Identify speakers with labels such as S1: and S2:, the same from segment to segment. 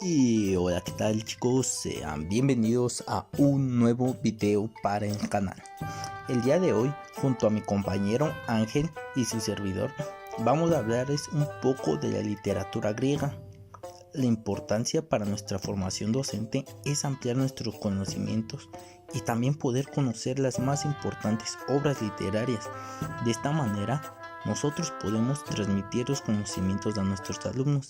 S1: Y hola, ¿qué tal chicos? Sean bienvenidos a un nuevo video para el canal. El día de hoy, junto a mi compañero Ángel y su servidor, vamos a hablarles un poco de la literatura griega. La importancia para nuestra formación docente es ampliar nuestros conocimientos y también poder conocer las más importantes obras literarias. De esta manera, nosotros podemos transmitir los conocimientos a nuestros alumnos.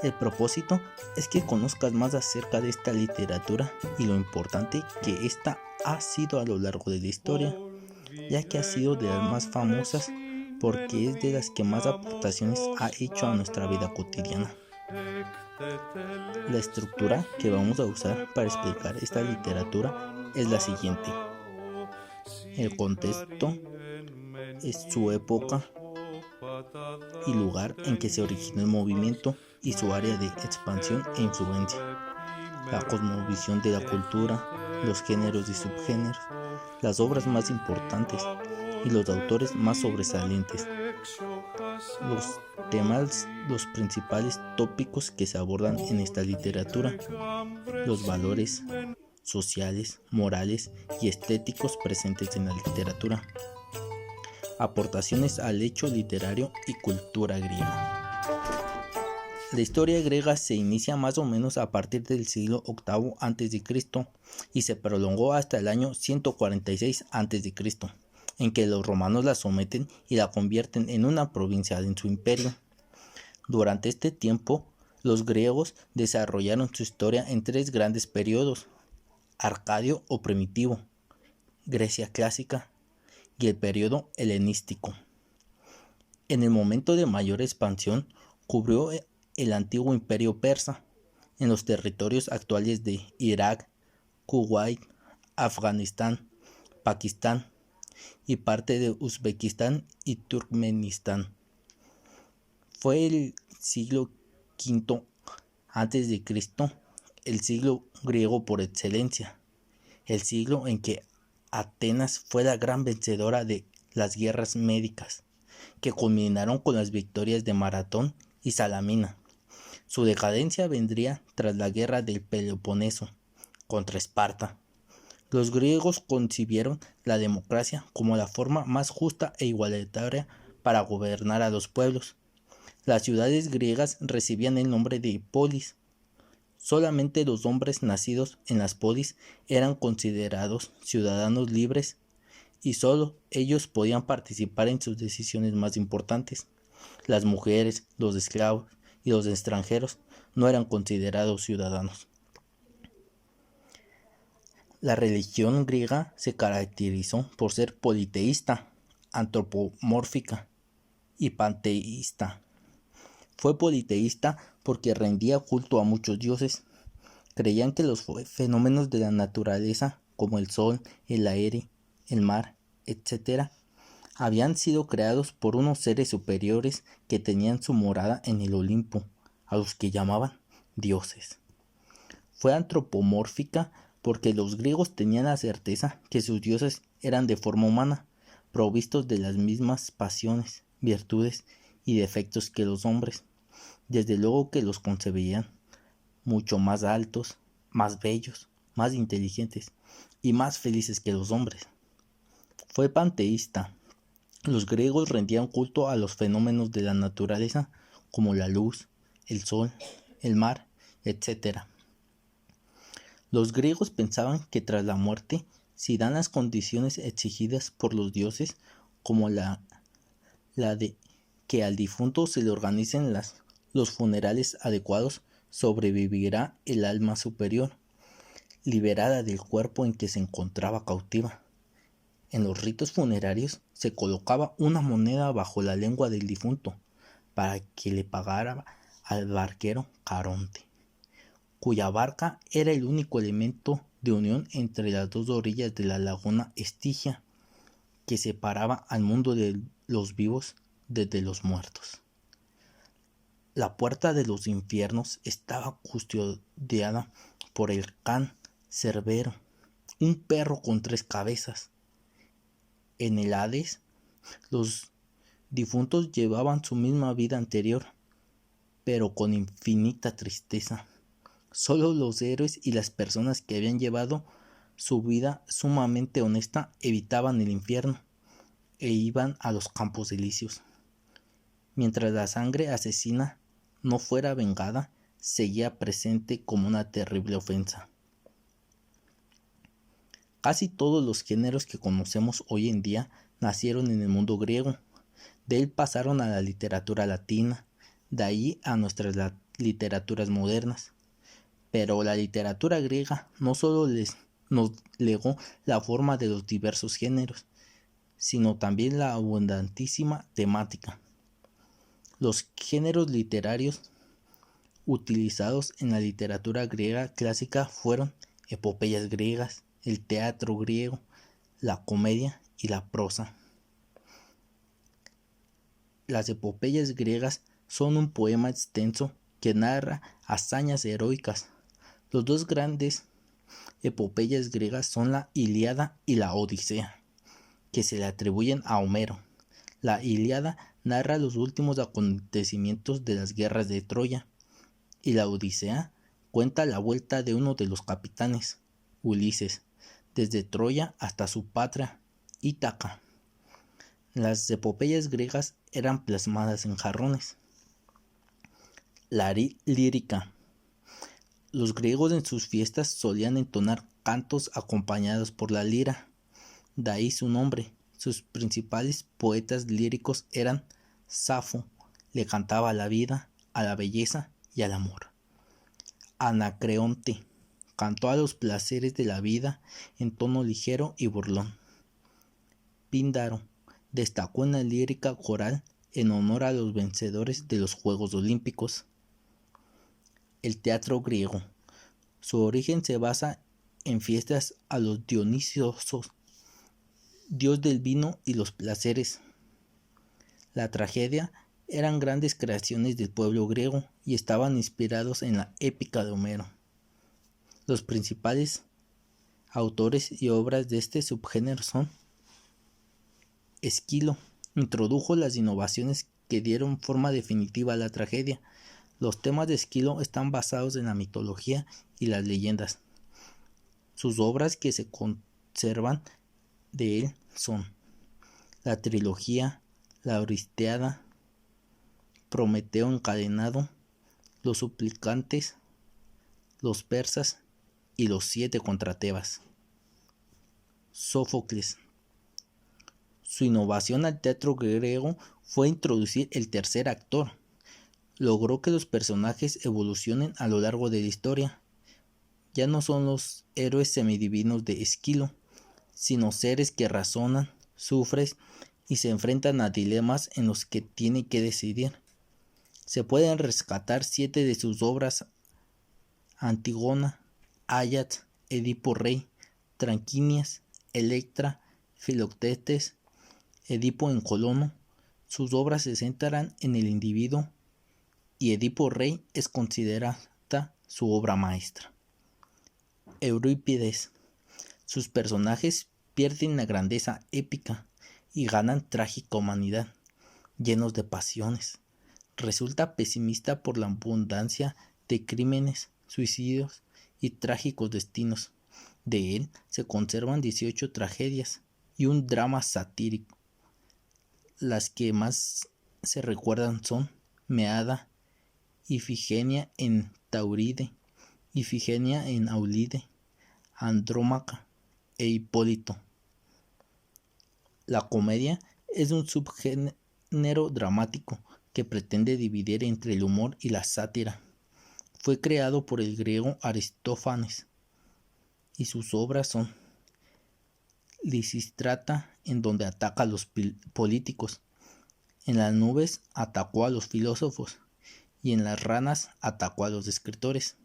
S1: El propósito es que conozcas más acerca de esta literatura y lo importante que esta ha sido a lo largo de la historia, ya que ha sido de las más famosas porque es de las que más aportaciones ha hecho a nuestra vida cotidiana. La estructura que vamos a usar para explicar esta literatura es la siguiente. El contexto es su época y lugar en que se originó el movimiento y su área de expansión e influencia, la cosmovisión de la cultura, los géneros y subgéneros, las obras más importantes y los autores más sobresalientes, los temas, los principales tópicos que se abordan en esta literatura, los valores sociales, morales y estéticos presentes en la literatura, aportaciones al hecho literario y cultura griega. La historia griega se inicia más o menos a partir del siglo VIII a.C. y se prolongó hasta el año 146 a.C., en que los romanos la someten y la convierten en una provincia en su imperio. Durante este tiempo, los griegos desarrollaron su historia en tres grandes periodos: arcadio o primitivo, Grecia clásica y el periodo helenístico. En el momento de mayor expansión, cubrió el antiguo imperio persa, en los territorios actuales de Irak, Kuwait, Afganistán, Pakistán y parte de Uzbekistán y Turkmenistán. Fue el siglo V a.C. el siglo griego por excelencia, el siglo en que Atenas fue la gran vencedora de las guerras médicas, que culminaron con las victorias de Maratón y Salamina. Su decadencia vendría tras la guerra del Peloponeso contra Esparta. Los griegos concibieron la democracia como la forma más justa e igualitaria para gobernar a los pueblos. Las ciudades griegas recibían el nombre de polis. Solamente los hombres nacidos en las polis eran considerados ciudadanos libres y solo ellos podían participar en sus decisiones más importantes. Las mujeres, los esclavos y los extranjeros no eran considerados ciudadanos. La religión griega se caracterizó por ser politeísta, antropomórfica y panteísta. Fue politeísta porque rendía culto a muchos dioses. Creían que los fenómenos de la naturaleza, como el sol, el aire, el mar, etc., habían sido creados por unos seres superiores que tenían su morada en el Olimpo, a los que llamaban dioses. Fue antropomórfica porque los griegos tenían la certeza que sus dioses eran de forma humana, provistos de las mismas pasiones, virtudes y defectos que los hombres. Desde luego que los concebían mucho más altos, más bellos, más inteligentes y más felices que los hombres. Fue panteísta. Los griegos rendían culto a los fenómenos de la naturaleza como la luz, el sol, el mar, etc. Los griegos pensaban que tras la muerte, si dan las condiciones exigidas por los dioses, como la de que al difunto se le organicen los funerales adecuados, sobrevivirá el alma superior, liberada del cuerpo en que se encontraba cautiva. En los ritos funerarios se colocaba una moneda bajo la lengua del difunto para que le pagara al barquero Caronte, cuya barca era el único elemento de unión entre las dos orillas de la laguna Estigia, que separaba al mundo de los vivos desde los muertos. La puerta de los infiernos estaba custodiada por el Can Cerbero, un perro con 3 cabezas. En el Hades, los difuntos llevaban su misma vida anterior, pero con infinita tristeza. Solo los héroes y las personas que habían llevado su vida sumamente honesta evitaban el infierno e iban a los campos elíseos. Mientras la sangre asesina no fuera vengada, seguía presente como una terrible ofensa. Casi todos los géneros que conocemos hoy en día nacieron en el mundo griego. De él pasaron a la literatura latina, de ahí a nuestras literaturas modernas. Pero la literatura griega no solo nos legó la forma de los diversos géneros, sino también la abundantísima temática. Los géneros literarios utilizados en la literatura griega clásica fueron epopeyas griegas, el teatro griego, la comedia y la prosa. Las epopeyas griegas son un poema extenso que narra hazañas heroicas. Los dos grandes epopeyas griegas son la Ilíada y la Odisea, que se le atribuyen a Homero. La Ilíada narra los últimos acontecimientos de las guerras de Troya, y la Odisea cuenta la vuelta de uno de los capitanes, Ulises, desde Troya hasta su patria, Ítaca. Las epopeyas griegas eran plasmadas en jarrones. La lírica. Los griegos en sus fiestas solían entonar cantos acompañados por la lira, de ahí su nombre. Sus principales poetas líricos eran Safo, le cantaba a la vida, a la belleza y al amor. Anacreonte cantó a los placeres de la vida en tono ligero y burlón. Píndaro destacó en la lírica coral en honor a los vencedores de los Juegos Olímpicos. El teatro griego. Su origen se basa en fiestas a los Dionisiosos, dios del vino y los placeres. La tragedia eran grandes creaciones del pueblo griego y estaban inspirados en la épica de Homero. Los principales autores y obras de este subgénero son: Esquilo introdujo las innovaciones que dieron forma definitiva a la tragedia. Los temas de Esquilo están basados en la mitología y las leyendas. Sus obras que se conservan de él son la trilogía, la Oristeada, Prometeo encadenado, los suplicantes, los persas y los 7 contra Tebas. Sófocles. Su innovación al teatro griego fue introducir el tercer actor. Logró que los personajes evolucionen a lo largo de la historia. Ya no son los héroes semidivinos de Esquilo, sino seres que razonan, sufren y se enfrentan a dilemas en los que tienen que decidir. Se pueden rescatar 7 de sus obras: Antígona, Áyax, Edipo Rey, Tranquinias, Electra, Filoctetes, Edipo en Colono. Sus obras se centran en el individuo y Edipo Rey es considerada su obra maestra. Eurípides. Sus personajes pierden la grandeza épica y ganan trágica humanidad, llenos de pasiones. Resulta pesimista por la abundancia de crímenes, suicidios y trágicos destinos. De él se conservan 18 tragedias y un drama satírico. Las que más se recuerdan son Meada, Ifigenia en Tauride, Ifigenia en Aulide, Andrómaca e Hipólito. La comedia es un subgénero dramático que pretende dividir entre el humor y la sátira. Fue creado por el griego Aristófanes y sus obras son Lisístrata, en donde ataca a los políticos; en las nubes atacó a los filósofos y en las ranas atacó a los escritores.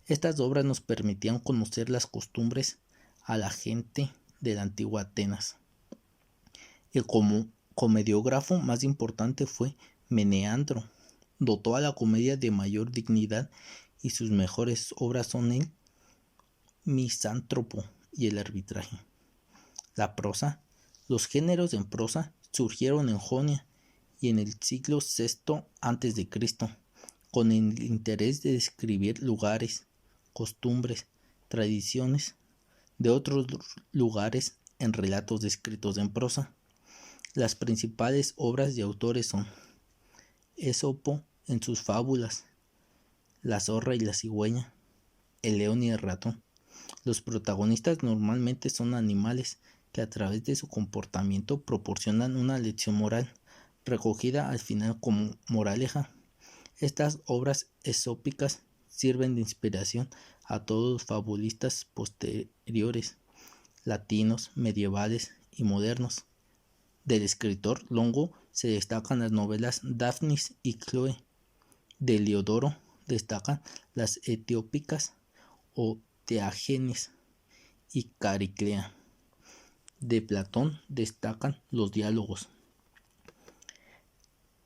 S1: Estas obras nos permitían conocer las costumbres a la gente de la antigua Atenas. El comediógrafo más importante fue Meneandro. Dotó a la comedia de mayor dignidad y sus mejores obras son el Misántropo y el Arbitraje. La prosa. Los géneros en prosa surgieron en Jonia y en el siglo VI a.C., con el interés de describir lugares, costumbres, tradiciones de otros lugares en relatos descritos en prosa. Las principales obras de autores son Esopo en sus fábulas, La zorra y la cigüeña, El león y el ratón. Los protagonistas normalmente son animales que a través de su comportamiento proporcionan una lección moral, recogida al final como moraleja. Estas obras esópicas sirven de inspiración a todos los fabulistas posteriores, latinos, medievales y modernos. Del escritor Longo se destacan las novelas Daphnis y Chloe. De Heliodoro destacan las Etiópicas o Teágenes y Cariclea. De Platón destacan los diálogos.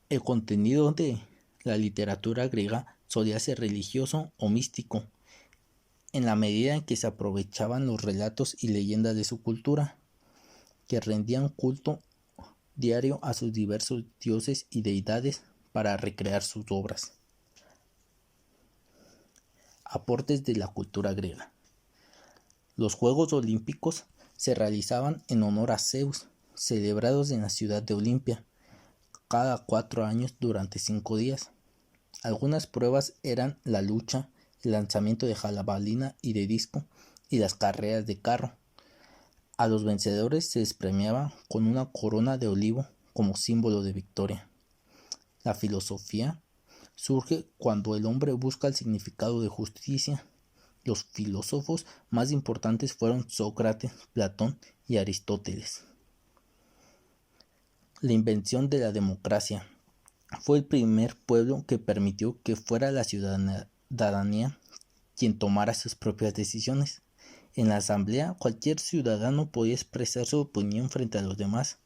S1: El contenido de la literatura griega solía ser religioso o místico, en la medida en que se aprovechaban los relatos y leyendas de su cultura, que rendían culto diario a sus diversos dioses y deidades para recrear sus obras. Aportes de la cultura griega. Los Juegos Olímpicos se realizaban en honor a Zeus, celebrados en la ciudad de Olimpia, cada 4 años durante 5 días. Algunas pruebas eran la lucha, el lanzamiento de jabalina y de disco y las carreras de carro. A los vencedores se les premiaba con una corona de olivo como símbolo de victoria. La filosofía surge cuando el hombre busca el significado de justicia. Los filósofos más importantes fueron Sócrates, Platón y Aristóteles. La invención de la democracia. Fue el primer pueblo que permitió que fuera la ciudadanía quien tomara sus propias decisiones. En la asamblea, cualquier ciudadano podía expresar su opinión frente a los demás,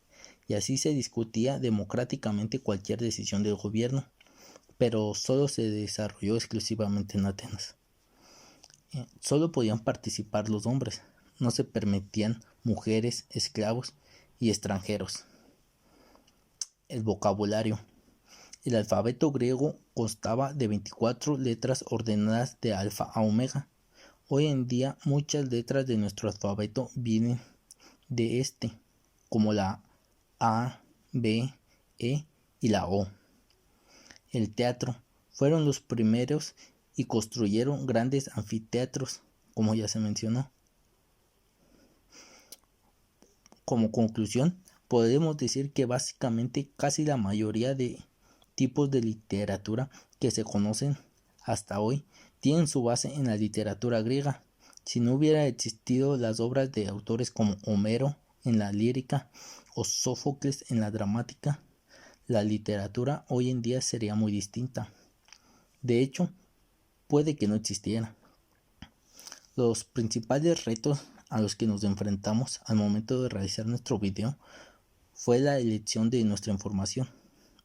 S1: y así se discutía democráticamente cualquier decisión del gobierno, pero solo se desarrolló exclusivamente en Atenas. Solo podían participar los hombres, no se permitían mujeres, esclavos y extranjeros. El vocabulario. El alfabeto griego constaba de 24 letras ordenadas de alfa a omega. Hoy en día muchas letras de nuestro alfabeto vienen de este, como la A, B, E y la O. El teatro. Fueron los primeros y construyeron grandes anfiteatros, como ya se mencionó. Como conclusión, podemos decir que básicamente casi la mayoría de tipos de literatura que se conocen hasta hoy tienen su base en la literatura griega. Si no hubiera existido las obras de autores como Homero en la lírica o Sófocles en la dramática, la literatura hoy en día sería muy distinta. De hecho, puede que no existiera. Los principales retos a los que nos enfrentamos al momento de realizar nuestro video fue la elección de nuestra información,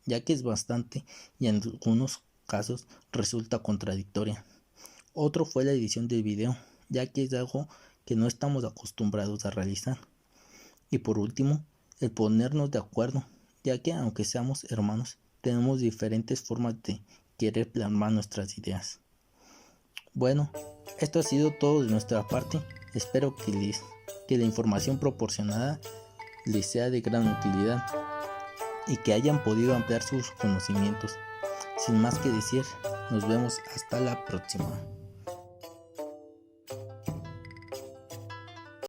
S1: ya que es bastante y en algunos casos resulta contradictoria. Otro fue la edición del video, ya que es algo que no estamos acostumbrados a realizar. Y por último, el ponernos de acuerdo, ya que aunque seamos hermanos, tenemos diferentes formas de querer plasmar nuestras ideas. Bueno, esto ha sido todo de nuestra parte. Espero que la información proporcionada les sea de gran utilidad y que hayan podido ampliar sus conocimientos. Sin más que decir, nos vemos hasta la próxima.